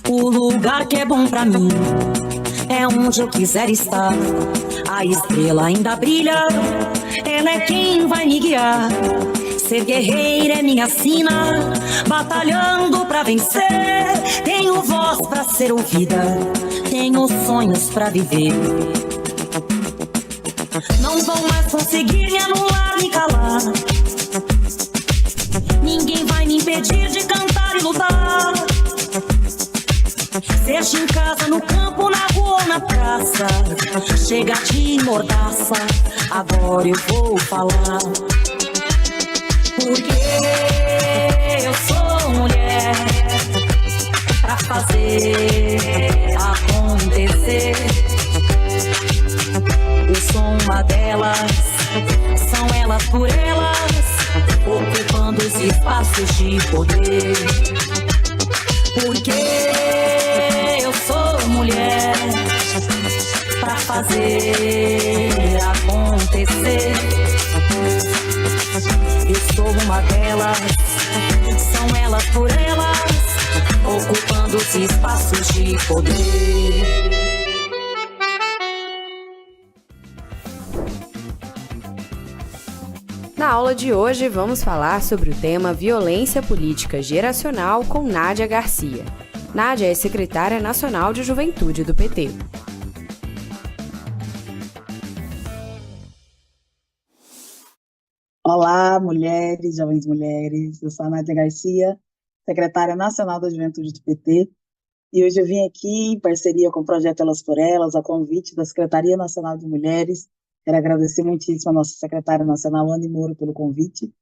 O lugar que é bom pra mim é onde eu quiser estar. A estrela ainda brilha, ela é quem vai me guiar. Ser guerreira é minha sina, batalhando pra vencer. Tenho voz pra ser ouvida, tenho sonhos pra viver. Não vão mais conseguir me anular, me calar. Ninguém vai me impedir de cantar e lutar. Seja em casa, no campo, na rua ou na praça, chega de mordaça, agora eu vou falar. Porque eu sou mulher pra fazer acontecer. Eu sou uma delas, são elas por elas, ocupando os espaços de poder. Porque eu sou mulher pra fazer acontecer. Eu sou uma delas, são elas por elas, ocupando os espaços de poder. Na aula de hoje, vamos falar sobre o tema Violência Política Geracional com Nádia Garcia. Nádia é secretária nacional de Juventude do PT. Olá, mulheres, jovens mulheres. Eu sou a Nádia Garcia, secretária nacional da Juventude do PT. E hoje eu vim aqui em parceria com o Projeto Elas por Elas, a convite da Secretaria Nacional de Mulheres. Quero agradecer muitíssimo a nossa secretária nacional, Anne Moura, pelo convite.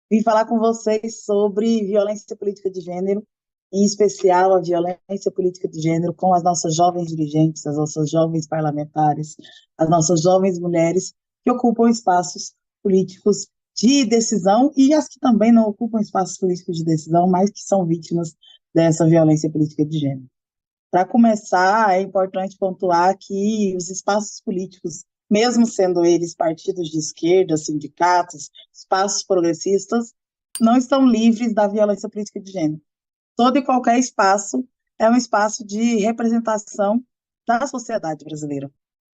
Vim falar com vocês sobre violência política de gênero, em especial a violência política de gênero com as nossas jovens dirigentes, as nossas jovens parlamentares, as nossas jovens mulheres que ocupam espaços políticos de decisão e as que também não ocupam espaços políticos de decisão, mas que são vítimas dessa violência política de gênero. Para começar, é importante pontuar que os espaços políticos, mesmo sendo eles partidos de esquerda, sindicatos, espaços progressistas, não estão livres da violência política de gênero. Todo e qualquer espaço é um espaço de representação da sociedade brasileira.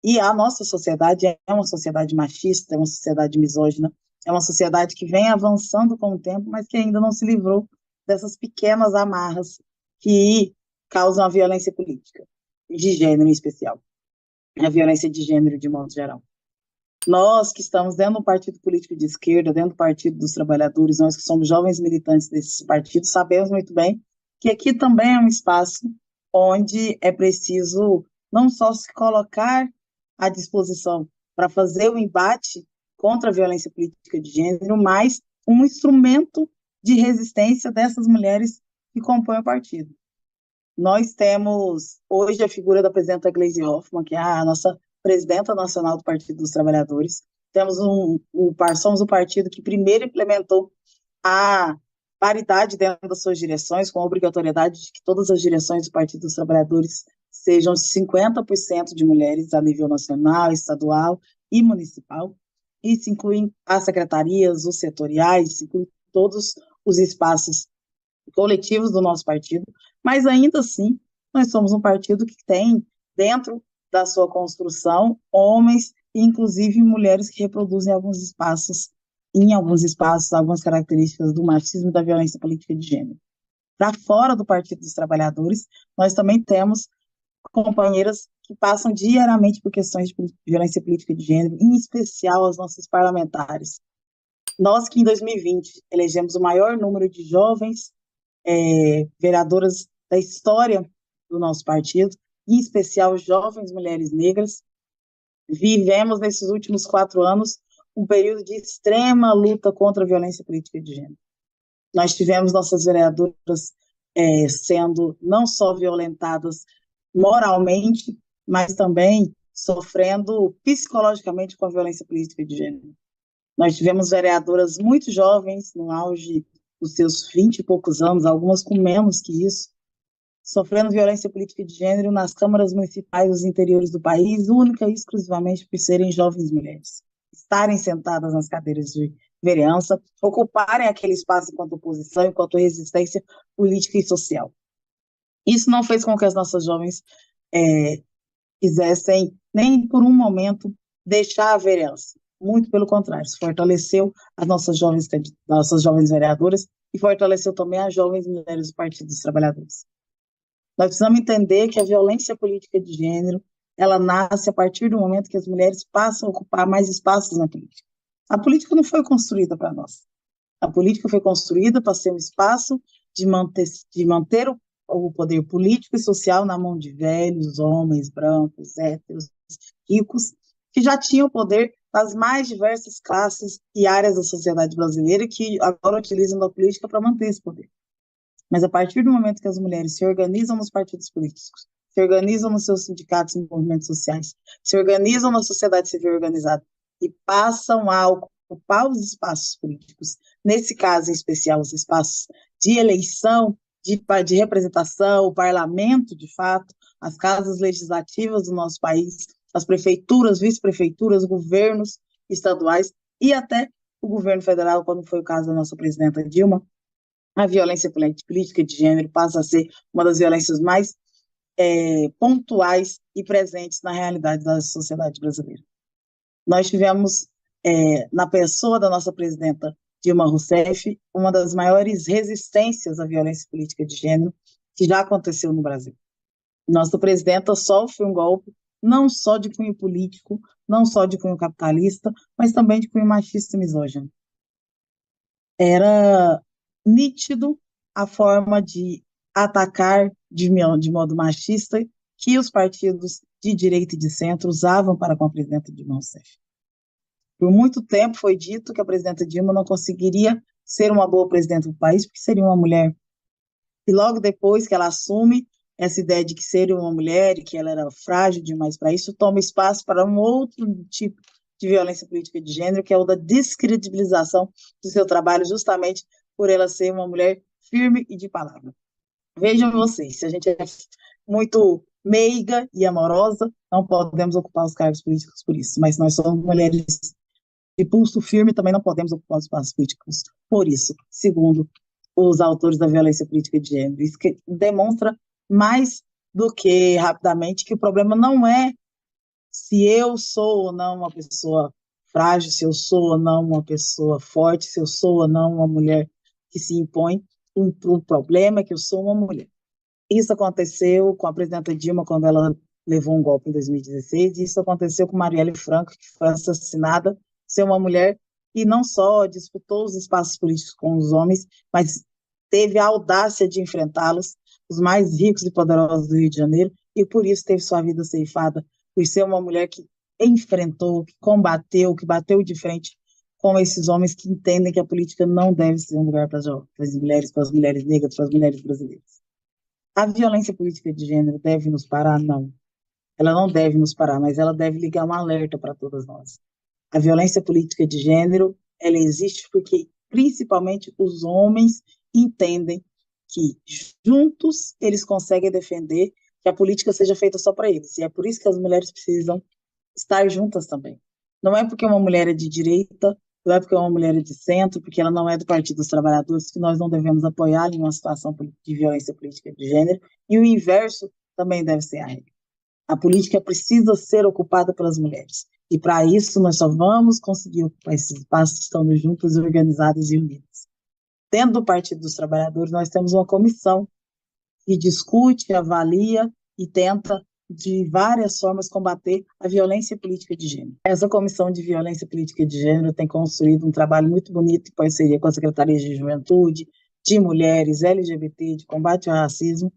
E a nossa sociedade é uma sociedade machista, é uma sociedade misógina, é uma sociedade que vem avançando com o tempo, mas que ainda não se livrou dessas pequenas amarras que causam a violência política, de gênero em especial. A violência de gênero de modo geral. Nós que estamos dentro de um partido político de esquerda, dentro do Partido dos Trabalhadores, nós que somos jovens militantes desses partidos, sabemos muito bem que aqui também é um espaço onde é preciso não só se colocar à disposição para fazer o embate contra a violência política de gênero, mas um instrumento de resistência dessas mulheres que compõem o partido. Nós temos hoje a figura da presidenta Gleisi Hoffmann, que é a nossa presidenta nacional do Partido dos Trabalhadores. Somos o partido que primeiro implementou a paridade dentro das suas direções, com a obrigatoriedade de que todas as direções do Partido dos Trabalhadores sejam 50% de mulheres a nível nacional, estadual e municipal. Isso inclui as secretarias, os setoriais, inclui todos os espaços coletivos do nosso partido, mas ainda assim nós somos um partido que tem dentro da sua construção homens e inclusive mulheres que reproduzem algumas algumas características do machismo e da violência política de gênero. Para fora do Partido dos Trabalhadores, nós também temos companheiras que passam diariamente por questões de violência política de gênero, em especial as nossas parlamentares. Nós que em 2020 elegemos o maior número de jovens vereadoras da história do nosso partido, em especial jovens mulheres negras, vivemos nesses últimos 4 anos um período de extrema luta contra a violência política de gênero. Nós tivemos nossas vereadoras sendo não só violentadas moralmente, mas também sofrendo psicologicamente com a violência política de gênero. Nós tivemos vereadoras muito jovens, no auge dos seus 20 e poucos anos, algumas com menos que isso, sofrendo violência política de gênero nas câmaras municipais dos interiores do país, única e exclusivamente por serem jovens mulheres. estarem sentadas nas cadeiras de vereança, ocuparem aquele espaço enquanto oposição, enquanto resistência política e social. Isso não fez com que as nossas jovens quisessem, nem por um momento, deixar a vereança. Muito pelo contrário, isso fortaleceu as nossas jovens vereadoras e fortaleceu também as jovens mulheres do Partido dos Trabalhadores. Nós precisamos entender que a violência política de gênero, ela nasce a partir do momento que as mulheres passam a ocupar mais espaços na política. A política não foi construída para nós. A política foi construída para ser um espaço de manter o poder político e social na mão de velhos, homens, brancos, héteros, ricos, que já tinham o poder das mais diversas classes e áreas da sociedade brasileira e que agora utilizam da política para manter esse poder. Mas a partir do momento que as mulheres se organizam nos partidos políticos, se organizam nos seus sindicatos e movimentos sociais, se organizam na sociedade civil organizada e passam a ocupar os espaços políticos, nesse caso em especial os espaços de eleição, de representação, o parlamento, de fato, as casas legislativas do nosso país, as prefeituras, vice-prefeituras, governos estaduais e até o governo federal, quando foi o caso da nossa presidenta Dilma, a violência política de gênero passa a ser uma das violências mais pontuais e presentes na realidade da sociedade brasileira. Nós tivemos, na pessoa da nossa presidenta Dilma Rousseff, uma das maiores resistências à violência política de gênero que já aconteceu no Brasil. Nossa presidenta sofre um golpe não só de cunho político, não só de cunho capitalista, mas também de cunho machista e misógino. Era nítido a forma de atacar de modo machista que os partidos de direita e de centro usavam para com a presidenta Dilma Rousseff. Por muito tempo foi dito que a presidenta Dilma não conseguiria ser uma boa presidenta do país porque seria uma mulher. E logo depois que ela assume essa ideia de que seria uma mulher e que ela era frágil demais para isso, toma espaço para um outro tipo de violência política de gênero, que é o da descredibilização do seu trabalho, justamente por ela ser uma mulher firme e de palavra. Vejam vocês, se a gente é muito meiga e amorosa, não podemos ocupar os cargos políticos por isso, mas nós somos mulheres de pulso firme, também não podemos ocupar os espaços políticos por isso, segundo os autores da violência política de gênero. Isso que demonstra mais do que rapidamente que o problema não é se eu sou ou não uma pessoa frágil, se eu sou ou não uma pessoa forte, se eu sou ou não uma mulher que se impõe. O problema é que eu sou uma mulher. Isso aconteceu com a presidenta Dilma quando ela levou um golpe em 2016, e isso aconteceu com Marielle Franco, que foi assassinada, ser uma mulher que não só disputou os espaços políticos com os homens, mas teve a audácia de enfrentá-los, os mais ricos e poderosos do Rio de Janeiro, e por isso teve sua vida ceifada, por ser uma mulher que enfrentou, que combateu, que bateu de frente com esses homens que entendem que a política não deve ser um lugar para as mulheres negras, para as mulheres brasileiras. A violência política de gênero deve nos parar? Não. Ela não deve nos parar, mas ela deve ligar um alerta para todas nós. A violência política de gênero, ela existe porque, principalmente, os homens entendem que, juntos, eles conseguem defender que a política seja feita só para eles. E é por isso que as mulheres precisam estar juntas também. Não é porque uma mulher é de direita, não é porque uma mulher é de centro, porque ela não é do Partido dos Trabalhadores, que nós não devemos apoiar em uma situação de violência política de gênero, e o inverso também deve ser a regra. A política precisa ser ocupada pelas mulheres, e para isso nós só vamos conseguir ocupar esses espaços estando juntas, organizadas e unidas. Dentro do Partido dos Trabalhadores, nós temos uma comissão que discute, avalia e tenta, de várias formas, combater a violência política de gênero. Essa comissão de violência política de gênero tem construído um trabalho muito bonito em parceria com a Secretaria de Juventude, de Mulheres, LGBT, de combate ao racismo,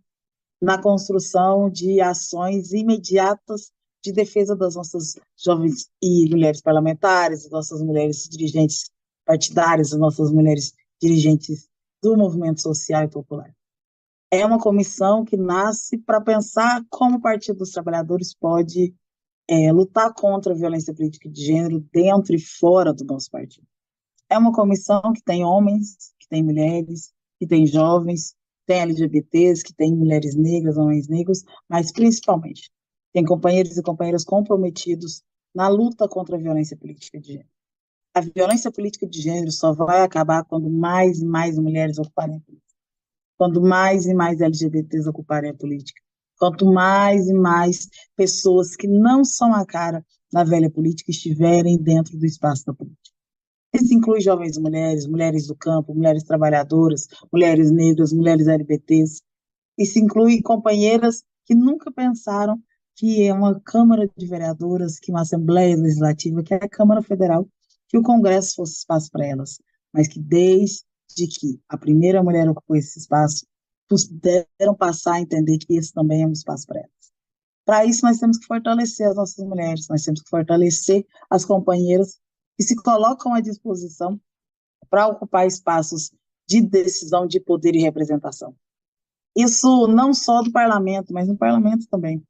na construção de ações imediatas de defesa das nossas jovens e mulheres parlamentares, das nossas mulheres dirigentes partidárias, das nossas mulheres dirigentes do movimento social e popular. É uma comissão que nasce para pensar como o Partido dos Trabalhadores pode lutar contra a violência política de gênero dentro e fora do nosso partido. É uma comissão que tem homens, que tem mulheres, que tem jovens, tem LGBTs, que tem mulheres negras, homens negros, mas principalmente tem companheiros e companheiras comprometidos na luta contra a violência política de gênero. A violência política de gênero só vai acabar quando mais e mais mulheres ocuparem a política, quando mais e mais LGBTs ocuparem a política, quanto mais e mais pessoas que não são a cara da velha política estiverem dentro do espaço da política. Isso inclui jovens mulheres, mulheres do campo, mulheres trabalhadoras, mulheres negras, mulheres LGBTs. Isso inclui companheiras que nunca pensaram que é uma Câmara de Vereadoras, que uma Assembleia Legislativa, que é a Câmara Federal, que o Congresso fosse espaço para elas, mas que desde que a primeira mulher ocupou esse espaço, puderam passar a entender que esse também é um espaço para elas. Para isso, nós temos que fortalecer as nossas mulheres, nós temos que fortalecer as companheiras que se colocam à disposição para ocupar espaços de decisão, de poder e representação. Isso não só do parlamento, mas no parlamento também,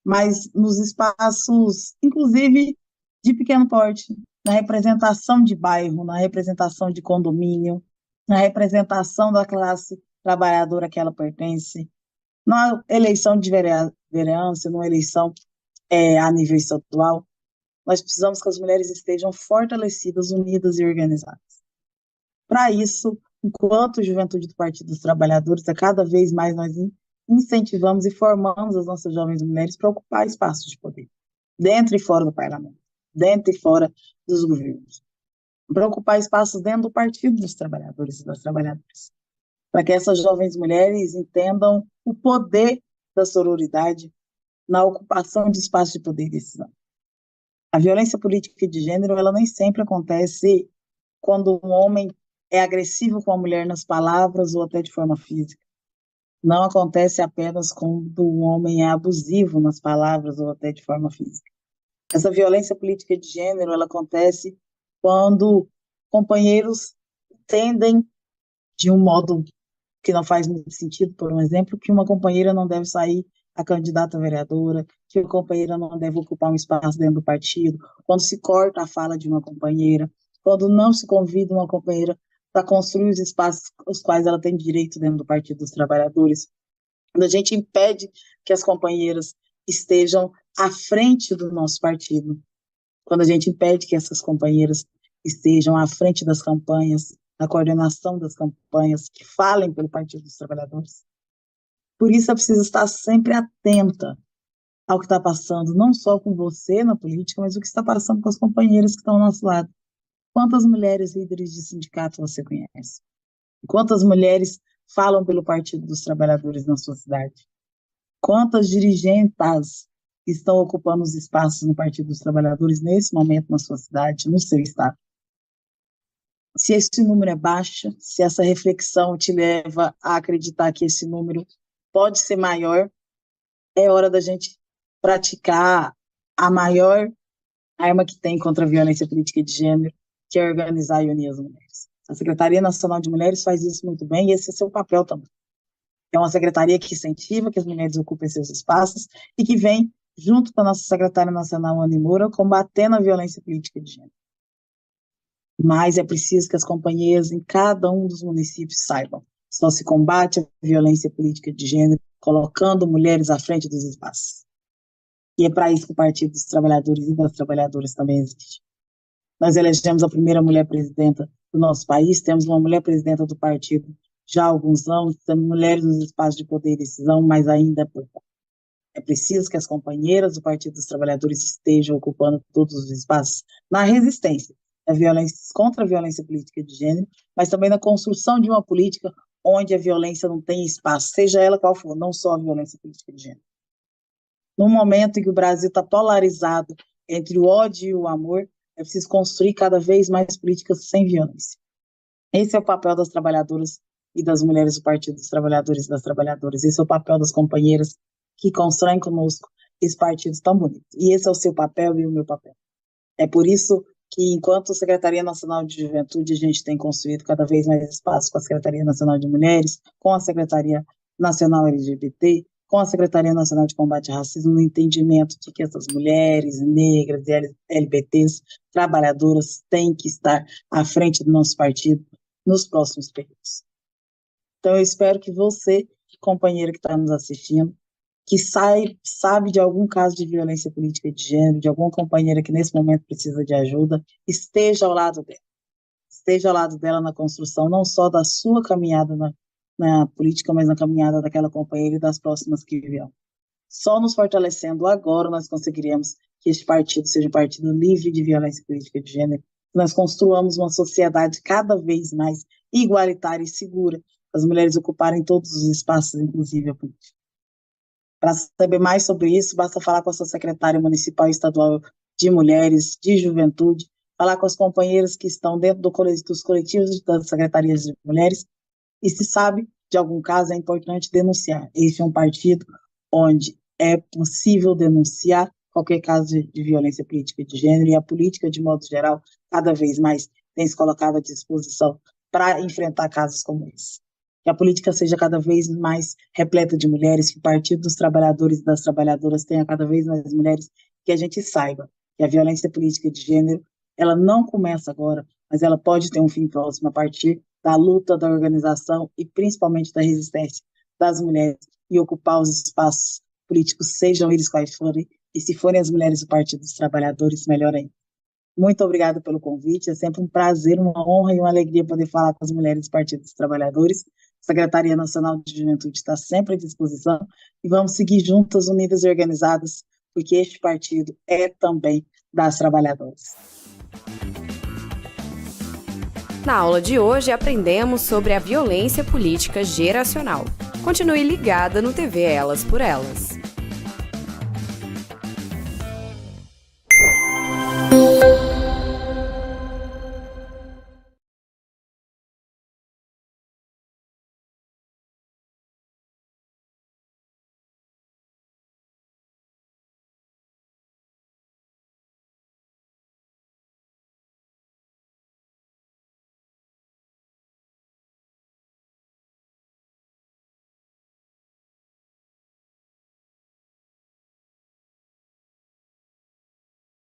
mas nos espaços, inclusive, de pequeno porte, na representação de bairro, na representação de condomínio, na representação da classe trabalhadora a que ela pertence, na eleição de vereança, numa eleição a nível estadual. Nós precisamos que as mulheres estejam fortalecidas, unidas e organizadas. Para isso, enquanto Juventude do Partido dos Trabalhadores, cada vez mais nós incentivamos e formamos as nossas jovens mulheres para ocupar espaços de poder, dentro e fora do parlamento, dentro e fora dos governos, para ocupar espaços dentro do Partido dos Trabalhadores e das Trabalhadoras, para que essas jovens mulheres entendam o poder da sororidade na ocupação de espaços de poder e decisão. A violência política de gênero, ela nem sempre acontece quando um homem é agressivo com a mulher nas palavras ou até de forma física. Não acontece apenas quando um homem é abusivo nas palavras ou até de forma física. Essa violência política de gênero, ela acontece quando companheiros entendem de um modo que não faz muito sentido, por um exemplo, que uma companheira não deve sair a candidata a vereadora, que a companheira não deve ocupar um espaço dentro do partido, quando se corta a fala de uma companheira, quando não se convida uma companheira para construir os espaços os quais ela tem direito dentro do Partido dos Trabalhadores, quando a gente impede que as companheiras estejam à frente do nosso partido, quando a gente impede que essas companheiras estejam à frente das campanhas, na coordenação das campanhas, que falem pelo Partido dos Trabalhadores. Por isso, eu preciso estar sempre atenta ao que está passando, não só com você na política, mas o que está passando com as companheiras que estão ao nosso lado. Quantas mulheres líderes de sindicato você conhece? Quantas mulheres falam pelo Partido dos Trabalhadores na sua cidade? Quantas dirigentes estão ocupando os espaços no Partido dos Trabalhadores nesse momento na sua cidade, no seu estado? Se esse número é baixo, se essa reflexão te leva a acreditar que esse número pode ser maior, é hora da gente praticar a maior arma que tem contra a violência política de gênero, que é organizar e unir as mulheres. A Secretaria Nacional de Mulheres faz isso muito bem e esse é seu papel também. É uma secretaria que incentiva que as mulheres ocupem seus espaços e que vem, junto com a nossa secretária nacional, Ana Moura, combatendo a violência política de gênero. Mas é preciso que as companheiras em cada um dos municípios saibam. Só se combate a violência política de gênero colocando mulheres à frente dos espaços. E é para isso que o Partido dos Trabalhadores e das Trabalhadoras também existe. Nós elegemos a primeira mulher presidenta do nosso país, temos uma mulher presidenta do partido já há alguns anos, temos mulheres nos espaços de poder e decisão, mas ainda é pouco. É preciso que as companheiras do Partido dos Trabalhadores estejam ocupando todos os espaços na resistência da violência, contra a violência política de gênero, mas também na construção de uma política onde a violência não tem espaço, seja ela qual for, não só a violência política de gênero. No momento em que o Brasil está polarizado entre o ódio e o amor, é preciso construir cada vez mais políticas sem violência. Esse é o papel das trabalhadoras e das mulheres do Partido dos Trabalhadores e das Trabalhadoras. Esse é o papel das companheiras que constroem conosco esse partido tão bonito. E esse é o seu papel e o meu papel. É por isso que, enquanto Secretaria Nacional de Juventude, a gente tem construído cada vez mais espaço com a Secretaria Nacional de Mulheres, com a Secretaria Nacional LGBT, com a Secretaria Nacional de Combate ao Racismo, no entendimento de que essas mulheres negras e LGBTs, trabalhadoras, têm que estar à frente do nosso partido nos próximos períodos. Então, eu espero que você, companheira que está nos assistindo, que sabe de algum caso de violência política de gênero, de alguma companheira que nesse momento precisa de ajuda, esteja ao lado dela. Esteja ao lado dela na construção, não só da sua caminhada na política, mas na caminhada daquela companheira e das próximas que virão. Só nos fortalecendo agora nós conseguiremos que este partido seja um partido livre de violência política de gênero, que nós construamos uma sociedade cada vez mais igualitária e segura, as mulheres ocuparem todos os espaços, inclusive a política. Para saber mais sobre isso, basta falar com a sua secretária municipal e estadual de mulheres, de juventude, falar com as companheiras que estão dentro dos coletivos das secretarias de mulheres, e se sabe de algum caso, é importante denunciar. Este é um partido onde é possível denunciar qualquer caso de violência política de gênero, e a política, de modo geral, cada vez mais tem se colocado à disposição para enfrentar casos como esse. Que a política seja cada vez mais repleta de mulheres, que o Partido dos Trabalhadores e das Trabalhadoras tenha cada vez mais mulheres, que a gente saiba que a violência política de gênero, ela não começa agora, mas ela pode ter um fim próximo a partir da luta, da organização e principalmente da resistência das mulheres e ocupar os espaços políticos, sejam eles quais forem, e se forem as mulheres do Partido dos Trabalhadores, melhor ainda. Muito obrigada pelo convite, é sempre um prazer, uma honra e uma alegria poder falar com as mulheres do Partido dos Trabalhadores. A Secretaria Nacional de Juventude está sempre à disposição e vamos seguir juntas, unidas e organizadas, porque este partido é também das trabalhadoras. Na aula de hoje aprendemos sobre a violência política geracional. Continue ligada no TV Elas por Elas.